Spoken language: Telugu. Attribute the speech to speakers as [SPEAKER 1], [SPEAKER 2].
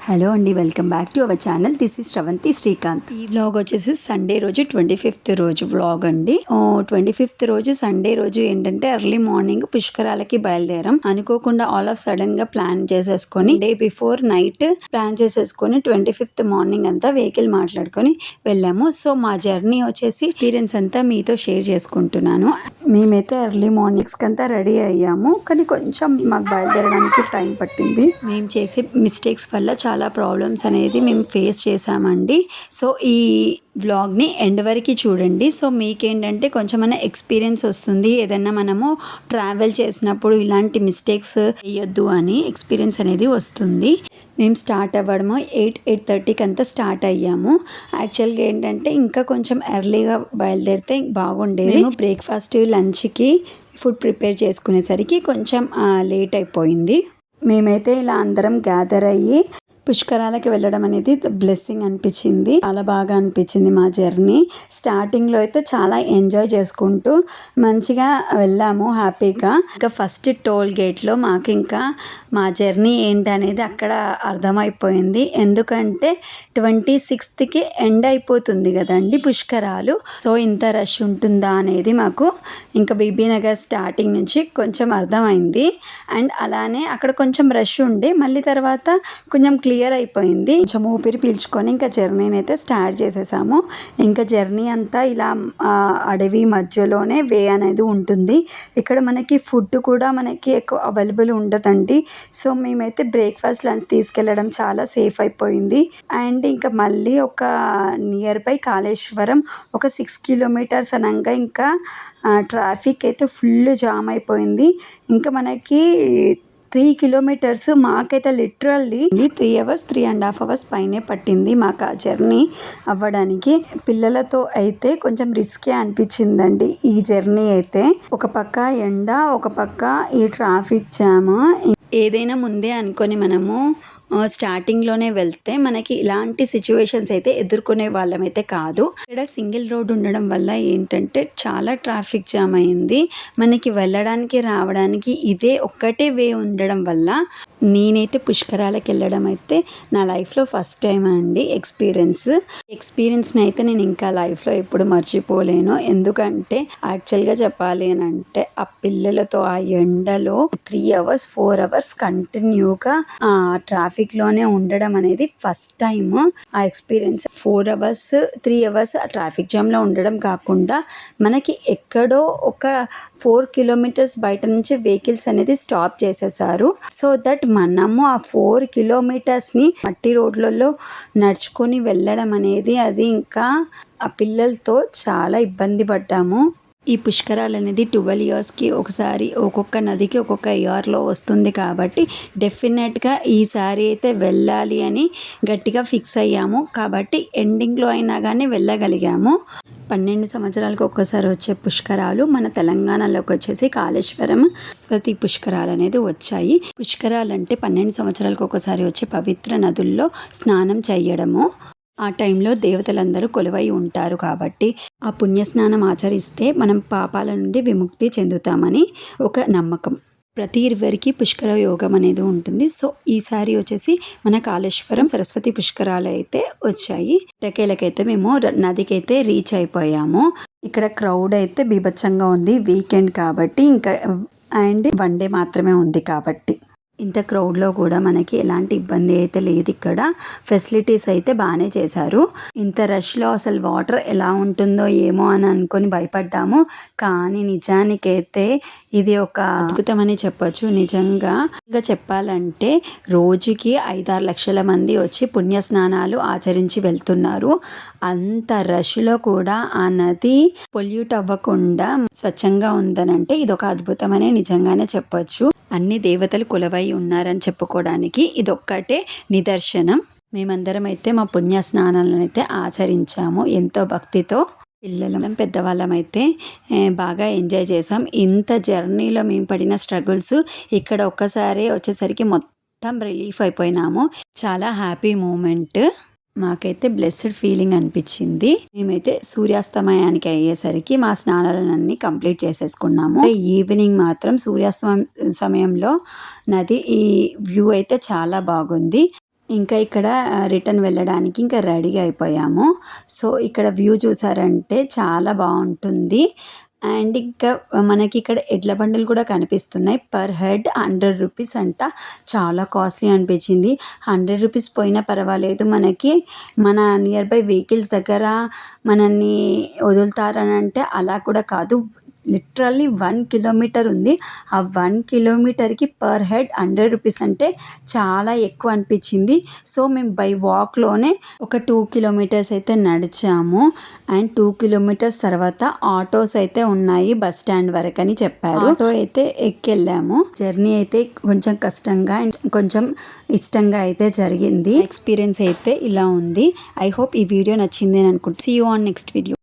[SPEAKER 1] హలో అండి, welcome back to our channel. This is Sravanthi Srikanth. ఈ వ్లాగ్ వచ్చేసి సండే రోజు 25th రోజు వ్లాగ్ అండి. 25th రోజు సండే రోజు ఏంటంటే ఎర్లీ మార్నింగ్ పుష్కరాలకి బయలుదేరాం. అనుకోకుండా ఆల్ ఆఫ్ సడన్ గా ప్లాన్ చేసేసుకొని డే బిఫోర్ నైట్ ప్లాన్ చేసేసుకొని 25th మార్నింగ్ అంతా వెహికల్ మాట్లాడుకొని వెళ్ళాము. సో మా జర్నీ వచ్చేసి ఎక్స్పీరియన్స్ అంతా మీతో షేర్ చేసుకుంటున్నాను. మేమైతే ఎర్లీ మార్నింగ్స్ కంతా రెడీ అయ్యాము, కానీ కొంచెం మాకు బయలుదేరడానికి టైం పట్టింది. మేము చేసే మిస్టేక్స్ వల్ల చాలా ప్రాబ్లమ్స్ అనేది మేము ఫేస్ చేసామండి. సో ఈ వ్లాగ్ని ఎండ్ వరకు చూడండి. సో మీకేంటంటే కొంచెం మన ఎక్స్పీరియన్స్ వస్తుంది. ఏదైనా మనము ట్రావెల్ చేసినప్పుడు ఇలాంటి మిస్టేక్స్ వేయొద్దు అని ఎక్స్పీరియన్స్ అనేది వస్తుంది. మేము స్టార్ట్ అవ్వడము 8:30కి అంతా స్టార్ట్ అయ్యాము. యాక్చువల్గా ఏంటంటే ఇంకా కొంచెం ఎర్లీగా బయలుదేరితే బాగుండేది. మేము బ్రేక్ఫాస్ట్ లంచ్కి ఫుడ్ ప్రిపేర్ చేసుకునేసరికి కొంచెం లేట్ అయిపోయింది. మేమైతే ఇలా అందరం గ్యాదర్ అయ్యి పుష్కరాలకి వెళ్ళడం అనేది బ్లెస్సింగ్ అనిపించింది. చాలా బాగా అనిపించింది మా జర్నీ. స్టార్టింగ్లో అయితే చాలా ఎంజాయ్ చేసుకుంటూ మంచిగా వెళ్ళాము హ్యాపీగా. ఇంకా ఫస్ట్ టోల్ గేట్లో మాకు ఇంకా మా జర్నీ ఏంటనేది అక్కడ అర్థమైపోయింది. ఎందుకంటే 26కి ఎండ్ అయిపోతుంది కదండి పుష్కరాలు. సో ఇంత రష్ ఉంటుందా అనేది మాకు ఇంకా బీబీనగర్ స్టార్టింగ్ నుంచి కొంచెం అర్థమైంది. అండ్ అలానే అక్కడ కొంచెం రష్ ఉండి మళ్ళీ తర్వాత కొంచెం క్లియర్ అయిపోయింది. కొంచెం ఊపిరి పీల్చుకొని ఇంకా జర్నీని అయితే స్టార్ట్ చేసేసాము. ఇంకా జర్నీ అంతా ఇలా అడవి మధ్యలోనే వే అనేది ఉంటుంది. ఇక్కడ మనకి ఫుడ్ కూడా మనకి ఎక్కువ అవైలబుల్ ఉండదండి. సో మేమైతే బ్రేక్ఫాస్ట్ లంచ్ తీసుకెళ్ళడం చాలా సేఫ్ అయిపోయింది. అండ్ ఇంకా మళ్ళీ ఒక నియర్ బై కాళేశ్వరం ఒక 6 kilometers అనగా ఇంకా ట్రాఫిక్ అయితే ఫుల్ జామ్ అయిపోయింది. ఇంకా మనకి 3 kilometers మాకైతే లిటరల్లీ 3 hours 3.5 hours పైనే పట్టింది మాకు ఆ జర్నీ అవ్వడానికి. పిల్లలతో అయితే కొంచెం రిస్కే అనిపించిందండి ఈ జర్నీ అయితే. ఒక పక్క ఎండ, ఒక పక్క ఈ ట్రాఫిక్ జామ్. ఏదైనా ముందే అనుకొని మనము స్టార్టింగ్లోనే వెళ్తే మనకి ఇలాంటి సిచ్యువేషన్స్ అయితే ఎదుర్కొనే వాళ్ళమైతే కాదు. ఇక్కడ సింగిల్ రోడ్ ఉండడం వల్ల ఏంటంటే చాలా ట్రాఫిక్ జామ్ అయింది. మనకి వెళ్ళడానికి రావడానికి ఇదే ఒక్కటే వే ఉండడం వల్ల నేనైతే పుష్కరాలకు వెళ్ళడం అయితే నా లైఫ్లో ఫస్ట్ టైం అండి ఎక్స్పీరియన్స్ని అయితే నేను ఇంకా లైఫ్లో ఎప్పుడు మర్చిపోలేను. ఎందుకంటే యాక్చువల్గా చెప్పాలి అని అంటే ఆ పిల్లలతో ఆ ఎండలో 3 hours 4 hours కంటిన్యూగా ట్రాఫిక్లోనే ఉండడం అనేది ఫస్ట్ టైం ఆ ఎక్స్పీరియన్స్. 4 hours 3 hours ఆ ట్రాఫిక్ జామ్లో ఉండడం కాకుండా మనకి ఎక్కడో ఒక 4 kilometers బయట నుంచి వెహికల్స్ అనేది స్టాప్ చేసేసారు. సో దట్ మనము ఆ 4 kilometersని మట్టి రోడ్లలో నడుచుకొని వెళ్ళడం అనేది అది ఇంకా ఆ పిల్లలతో చాలా ఇబ్బంది పడ్డాము. ఈ పుష్కరాలు అనేది 12 yearsకి ఒకసారి ఒక్కొక్క నదికి ఒక్కొక్క ఇయర్లో వస్తుంది కాబట్టి డెఫినెట్గా ఈసారి అయితే వెళ్ళాలి అని గట్టిగా ఫిక్స్ అయ్యాము. కాబట్టి ఎండింగ్లో అయినా కానీ వెళ్ళగలిగాము. 12 సంవత్సరాలకు ఒక్కసారి వచ్చే పుష్కరాలు మన తెలంగాణలోకి వచ్చేసి కాళేశ్వరం సరస్వతి పుష్కరాలు అనేది వచ్చాయి. పుష్కరాలు అంటే 12 సంవత్సరాలకు ఒకసారి వచ్చే పవిత్ర నదుల్లో స్నానం చేయడము. ఆ టైంలో దేవతలందరూ కొలువై ఉంటారు కాబట్టి ఆ పుణ్యస్నానం ఆచరిస్తే మనం పాపాల నుండి విముక్తి చెందుతామని ఒక నమ్మకం. ప్రతి ఇరువురికి పుష్కర యోగం అనేది ఉంటుంది. సో ఈసారి వచ్చేసి మన కాళేశ్వరం సరస్వతి పుష్కరాలు అయితే వచ్చాయి. టకేలకైతే మేము నదికైతే రీచ్ అయిపోయాము. ఇక్కడ క్రౌడ్ అయితే బీభత్సంగా ఉంది, వీకెండ్ కాబట్టి ఇంకా అండ్ 1 day మాత్రమే ఉంది కాబట్టి. ఇంత క్రౌడ్లో కూడా మనకి ఎలాంటి ఇబ్బంది అయితే లేదు. ఇక్కడ ఫెసిలిటీస్ అయితే బాగానే చేశారు. ఇంత రష్లో అసలు వాటర్ ఎలా ఉంటుందో ఏమో అని అనుకొని భయపడ్డాము, కానీ నిజానికైతే ఇది ఒక అద్భుతం అని చెప్పొచ్చు. నిజంగా చెప్పాలంటే రోజుకి 5-6 లక్షల మంది వచ్చి పుణ్య స్నానాలు ఆచరించి వెళ్తున్నారు. అంత రష్లో కూడా ఆ నది పొల్యూట్ అవ్వకుండా స్వచ్ఛంగా ఉందనంటే ఇది ఒక అద్భుతమనే నిజంగానే చెప్పొచ్చు. అన్ని దేవతలు కొలువై ఉన్నారని చెప్పుకోవడానికి ఇదొక్కటే నిదర్శనం. మేమందరం అయితే మా పుణ్య స్నానాలను అయితే ఆచరించాము ఎంతో భక్తితో. పిల్లలం పెద్దవాళ్ళం అయితే బాగా ఎంజాయ్ చేసాం. ఇంత జర్నీలో మేము పడిన స్ట్రగుల్స్ ఇక్కడ ఒక్కసారి వచ్చేసరికి మొత్తం రిలీఫ్ అయిపోయినాము. చాలా హ్యాపీ మూమెంట్. మాకైతే బ్లెస్డ్ ఫీలింగ్ అనిపించింది. మేమైతే సూర్యాస్తమయానికి అయ్యేసరికి మా స్నానాలన్నీ కంప్లీట్ చేసేసుకున్నాము. ఈవినింగ్ మాత్రం సూర్యాస్తమయం సమయంలో నది ఈ వ్యూ అయితే చాలా బాగుంది. ఇంకా ఇక్కడ రిటర్న్ వెళ్ళడానికి ఇంకా రెడీ అయిపోయాము. సో ఇక్కడ వ్యూ చూసారంటే చాలా బాగుంటుంది. అండ్ ఇంకా మనకి ఇక్కడ ఎడ్ల బండులు కూడా కనిపిస్తున్నాయి. పర్ హెడ్ 100 రూపీస్ అంట. చాలా కాస్ట్లీ అనిపించింది. 100 రూపీస్ పోయినా పర్వాలేదు, మనకి మన నియర్ బై వెహికల్స్ దగ్గర మనల్ని వదులుతారని అంటే అలా కూడా కాదు. లిటరల్లీ 1 కిలోమీటర్ ఉంది. ఆ 1 కిలోమీటర్కి పర్ హెడ్ 100 రూపీస్ అంటే చాలా ఎక్కువ అనిపించింది. సో మేము బై వాక్లోనే ఒక 2 కిలోమీటర్స్ అయితే నడిచాము. అండ్ 2 కిలోమీటర్స్ తర్వాత ఆటోస్ అయితే ఉన్నాయి బస్ స్టాండ్ వరకు అని చెప్పారు. ఆటో అయితే ఎక్కెళ్ళాము. జర్నీ అయితే కొంచెం కష్టంగా అండ్ కొంచెం ఇష్టంగా అయితే జరిగింది. ఎక్స్పీరియన్స్ అయితే ఇలా ఉంది. ఐ హోప్ ఈ వీడియో నచ్చింది అని అనుకుంటున్నాను. See you on next video.